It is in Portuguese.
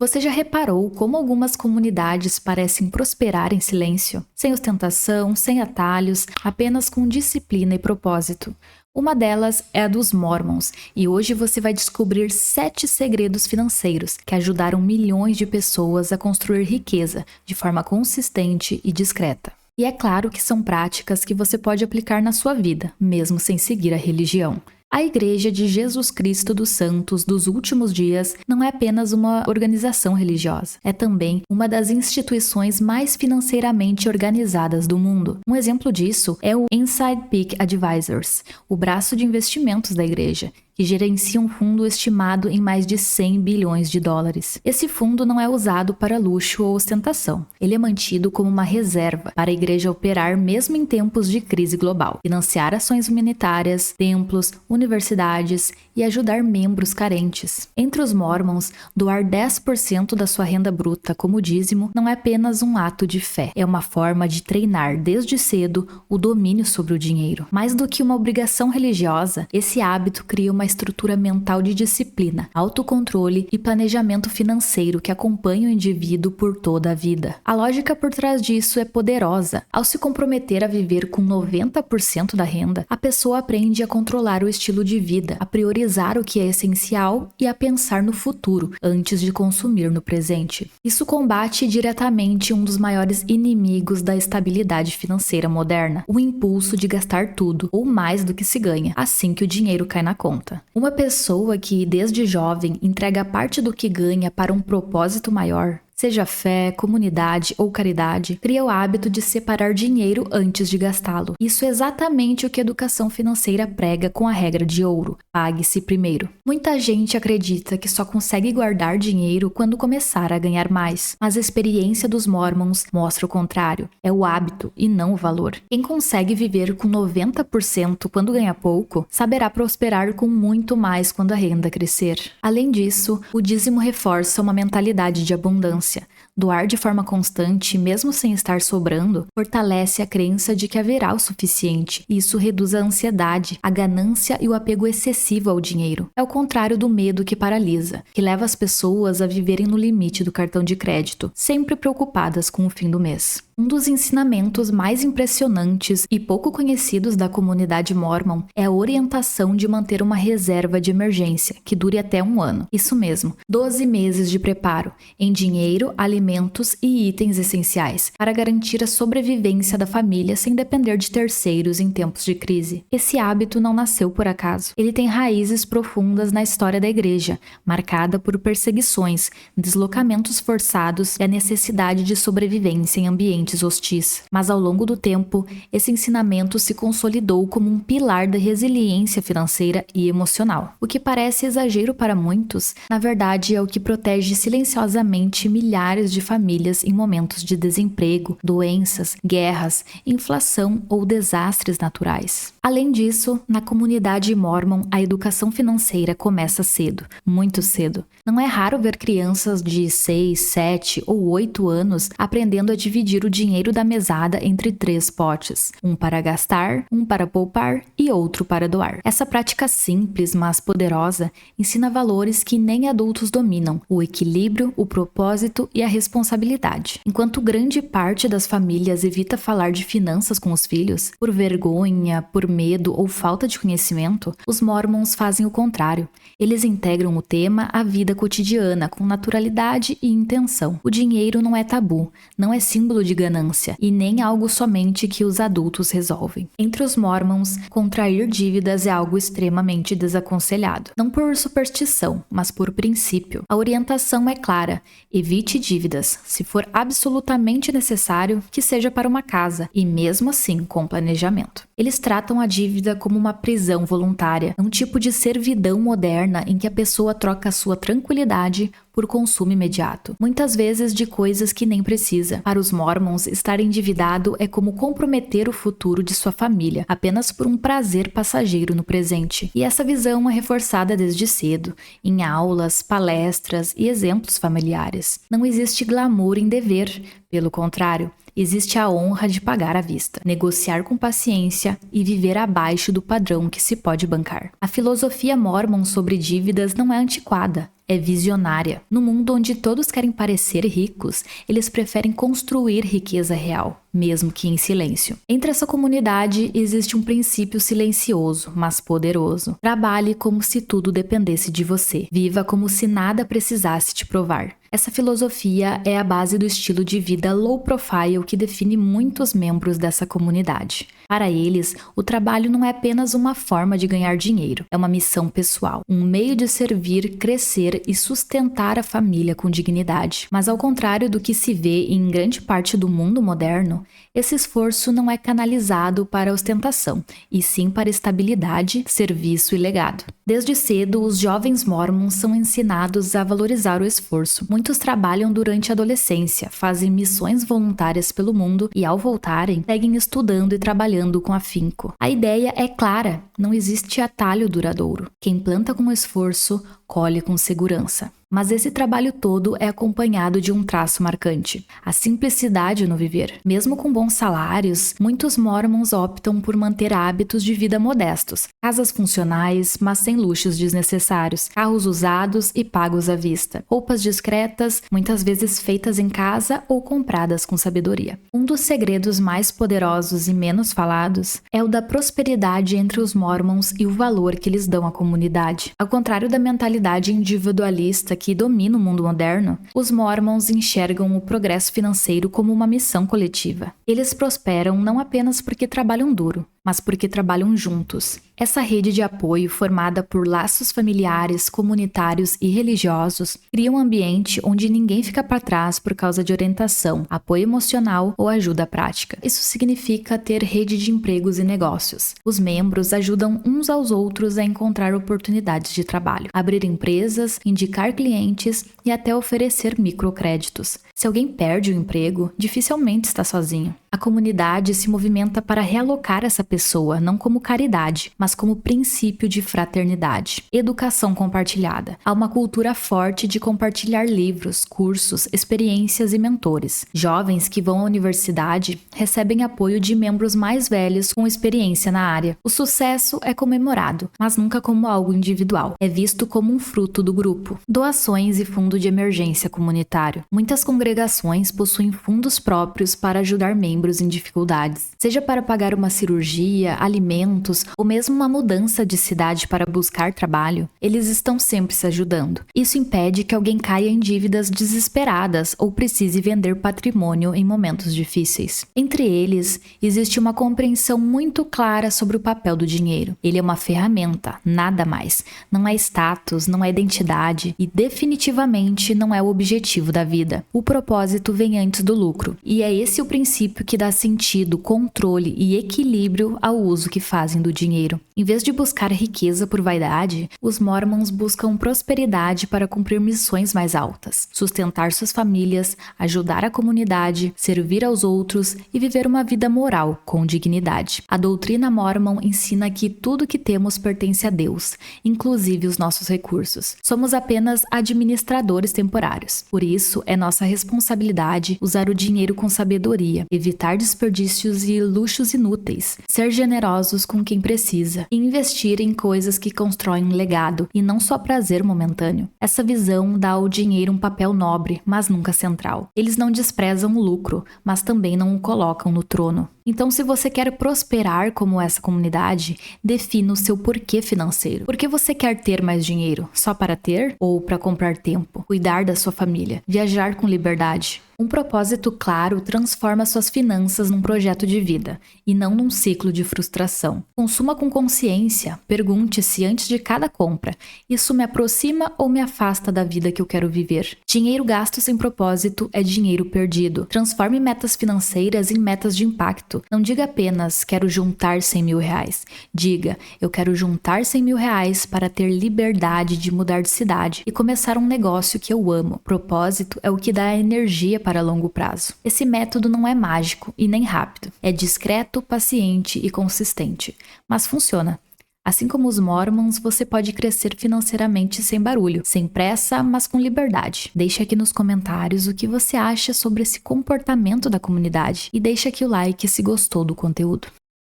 Você já reparou como algumas comunidades parecem prosperar em silêncio? Sem ostentação, sem atalhos, apenas com disciplina e propósito. Uma delas é a dos Mormons, e hoje você vai descobrir 7 segredos financeiros que ajudaram milhões de pessoas a construir riqueza de forma consistente e discreta. E é claro que são práticas que você pode aplicar na sua vida, mesmo sem seguir a religião. A Igreja de Jesus Cristo dos Santos dos Últimos Dias não é apenas uma organização religiosa, é também uma das instituições mais financeiramente organizadas do mundo. Um exemplo disso é o Inside Peak Advisors, o braço de investimentos da Igreja, que gerencia um fundo estimado em mais de 100 bilhões de dólares. Esse fundo não é usado para luxo ou ostentação. Ele é mantido como uma reserva para a igreja operar mesmo em tempos de crise global, financiar ações humanitárias, templos, universidades e ajudar membros carentes. Entre os Mormons, doar 10% da sua renda bruta como dízimo não é apenas um ato de fé, é uma forma de treinar desde cedo o domínio sobre o dinheiro. Mais do que uma obrigação religiosa, esse hábito cria uma estrutura mental de disciplina, autocontrole e planejamento financeiro que acompanha o indivíduo por toda a vida. A lógica por trás disso é poderosa. Ao se comprometer a viver com 90% da renda, a pessoa aprende a controlar o estilo de vida, a priorizar o que é essencial e a pensar no futuro antes de consumir no presente. Isso combate diretamente um dos maiores inimigos da estabilidade financeira moderna, o impulso de gastar tudo ou mais do que se ganha assim que o dinheiro cai na conta. Uma pessoa que, desde jovem, entrega parte do que ganha para um propósito maior, seja fé, comunidade ou caridade, cria o hábito de separar dinheiro antes de gastá-lo. Isso é exatamente o que a educação financeira prega com a regra de ouro: pague-se primeiro. Muita gente acredita que só consegue guardar dinheiro quando começar a ganhar mais, mas a experiência dos Mormons mostra o contrário: é o hábito e não o valor. Quem consegue viver com 90% quando ganha pouco, saberá prosperar com muito mais quando a renda crescer. Além disso, o dízimo reforça uma mentalidade de abundância. Doar de forma constante, mesmo sem estar sobrando, fortalece a crença de que haverá o suficiente. Isso reduz a ansiedade, a ganância e o apego excessivo ao dinheiro. É o contrário do medo que paralisa, que leva as pessoas a viverem no limite do cartão de crédito, sempre preocupadas com o fim do mês. Um dos ensinamentos mais impressionantes e pouco conhecidos da comunidade Mormon é a orientação de manter uma reserva de emergência, que dure até 1 ano. Isso mesmo, 12 meses de preparo, em dinheiro, alimentos e itens essenciais, para garantir a sobrevivência da família sem depender de terceiros em tempos de crise. Esse hábito não nasceu por acaso. Ele tem raízes profundas na história da igreja, marcada por perseguições, deslocamentos forçados e a necessidade de sobrevivência em ambientes hostis. Mas ao longo do tempo, esse ensinamento se consolidou como um pilar da resiliência financeira e emocional. O que parece exagero para muitos, na verdade é o que protege silenciosamente milhares de famílias em momentos de desemprego, doenças, guerras, inflação ou desastres naturais. Além disso, na comunidade Mormon, a educação financeira começa cedo, muito cedo. Não é raro ver crianças de 6, 7 ou 8 anos aprendendo a dividir o dinheiro da mesada entre 3 potes, um para gastar, um para poupar e outro para doar. Essa prática simples, mas poderosa, ensina valores que nem adultos dominam: o equilíbrio, o propósito e a responsabilidade. Enquanto grande parte das famílias evita falar de finanças com os filhos, por vergonha, por medo ou falta de conhecimento, os Mormons fazem o contrário. Eles integram o tema à vida cotidiana com naturalidade e intenção. O dinheiro não é tabu, não é símbolo de ganância e nem algo somente que os adultos resolvem. Entre os Mormons, contrair dívidas é algo extremamente desaconselhado. Não por superstição, mas por princípio. A orientação é clara: evite dívidas. Se for absolutamente necessário, que seja para uma casa, e mesmo assim com planejamento. Eles tratam a dívida como uma prisão voluntária, um tipo de servidão moderna em que a pessoa troca a sua tranquilidade por consumo imediato, muitas vezes de coisas que nem precisa. Para os Mormons, estar endividado é como comprometer o futuro de sua família, apenas por um prazer passageiro no presente. E essa visão é reforçada desde cedo, em aulas, palestras e exemplos familiares. Não existe glamour em dever, pelo contrário, existe a honra de pagar à vista, negociar com paciência e viver abaixo do padrão que se pode bancar. A filosofia Mormon sobre dívidas não é antiquada, é visionária. No mundo onde todos querem parecer ricos, eles preferem construir riqueza real, mesmo que em silêncio. Entre essa comunidade existe um princípio silencioso, mas poderoso. Trabalhe como se tudo dependesse de você. Viva como se nada precisasse te provar. Essa filosofia é a base do estilo de vida low profile que define muitos membros dessa comunidade. Para eles, o trabalho não é apenas uma forma de ganhar dinheiro, é uma missão pessoal, um meio de servir, crescer e sustentar a família com dignidade. Mas ao contrário do que se vê em grande parte do mundo moderno, esse esforço não é canalizado para ostentação, e sim para estabilidade, serviço e legado. Desde cedo, os jovens mormons são ensinados a valorizar o esforço. Muitos trabalham durante a adolescência, fazem missões voluntárias pelo mundo e, ao voltarem, seguem estudando e trabalhando com afinco. A ideia é clara, não existe atalho duradouro. Quem planta com esforço, colhe com segurança. Mas esse trabalho todo é acompanhado de um traço marcante: a simplicidade no viver. Mesmo com bons salários, muitos mormons optam por manter hábitos de vida modestos, casas funcionais, mas sem luxos desnecessários, carros usados e pagos à vista, roupas discretas, muitas vezes feitas em casa ou compradas com sabedoria. Um dos segredos mais poderosos e menos falados é o da prosperidade entre os mormons e o valor que eles dão à comunidade. Ao contrário da mentalidade individualista que domina o mundo moderno, os mormons enxergam o progresso financeiro como uma missão coletiva. Eles prosperam não apenas porque trabalham duro, mas porque trabalham juntos. Essa rede de apoio, formada por laços familiares, comunitários e religiosos, cria um ambiente onde ninguém fica para trás por causa de orientação, apoio emocional ou ajuda prática. Isso significa ter rede de empregos e negócios. Os membros ajudam uns aos outros a encontrar oportunidades de trabalho, abrir empresas, indicar clientes e até oferecer microcréditos. Se alguém perde o emprego, dificilmente está sozinho. A comunidade se movimenta para realocar essa pessoa, não como caridade, mas como princípio de fraternidade. Educação compartilhada. Há uma cultura forte de compartilhar livros, cursos, experiências e mentores. Jovens que vão à universidade recebem apoio de membros mais velhos com experiência na área. O sucesso é comemorado, mas nunca como algo individual. É visto como um fruto do grupo. Doações e fundo de emergência comunitário. Muitas congregações possuem fundos próprios para ajudar membros em dificuldades, seja para pagar uma cirurgia, alimentos ou mesmo uma mudança de cidade para buscar trabalho. Eles estão sempre se ajudando. Isso impede que alguém caia em dívidas desesperadas ou precise vender patrimônio em momentos difíceis. Entre eles, existe uma compreensão muito clara sobre o papel do dinheiro. Ele é uma ferramenta, nada mais. Não é status, não é identidade e definitivamente não é o objetivo da vida. O propósito vem antes do lucro, e é esse o princípio que dá sentido, controle e equilíbrio ao uso que fazem do dinheiro. Em vez de buscar riqueza por vaidade, os mormons buscam prosperidade para cumprir missões mais altas, sustentar suas famílias, ajudar a comunidade, servir aos outros e viver uma vida moral com dignidade. A doutrina mormon ensina que tudo que temos pertence a Deus, inclusive os nossos recursos. Somos apenas administradores temporários. Por isso, é nossa responsabilidade usar o dinheiro com sabedoria, evitar desperdícios e luxos inúteis, ser generosos com quem precisa e investir em coisas que constroem um legado e não só prazer momentâneo. Essa visão dá ao dinheiro um papel nobre, mas nunca central. Eles não desprezam o lucro, mas também não o colocam no trono. Então, se você quer prosperar como essa comunidade, defina o seu porquê financeiro. Por que você quer ter mais dinheiro? Só para ter? Ou para comprar tempo? Cuidar da sua família? Viajar com liberdade? Um propósito claro transforma suas finanças num projeto de vida, e não num ciclo de frustração. Consuma com consciência, pergunte-se antes de cada compra: isso me aproxima ou me afasta da vida que eu quero viver? Dinheiro gasto sem propósito é dinheiro perdido. Transforme metas financeiras em metas de impacto. Não diga apenas: quero juntar 100 mil reais. Diga: eu quero juntar 100 mil reais para ter liberdade de mudar de cidade e começar um negócio que eu amo. Propósito é o que dá energia para longo prazo. Esse método não é mágico e nem rápido. É discreto, paciente e consistente. Mas funciona. Assim como os mormons, você pode crescer financeiramente sem barulho, sem pressa, mas com liberdade. Deixe aqui nos comentários o que você acha sobre esse comportamento da comunidade e deixe aqui o like se gostou do conteúdo.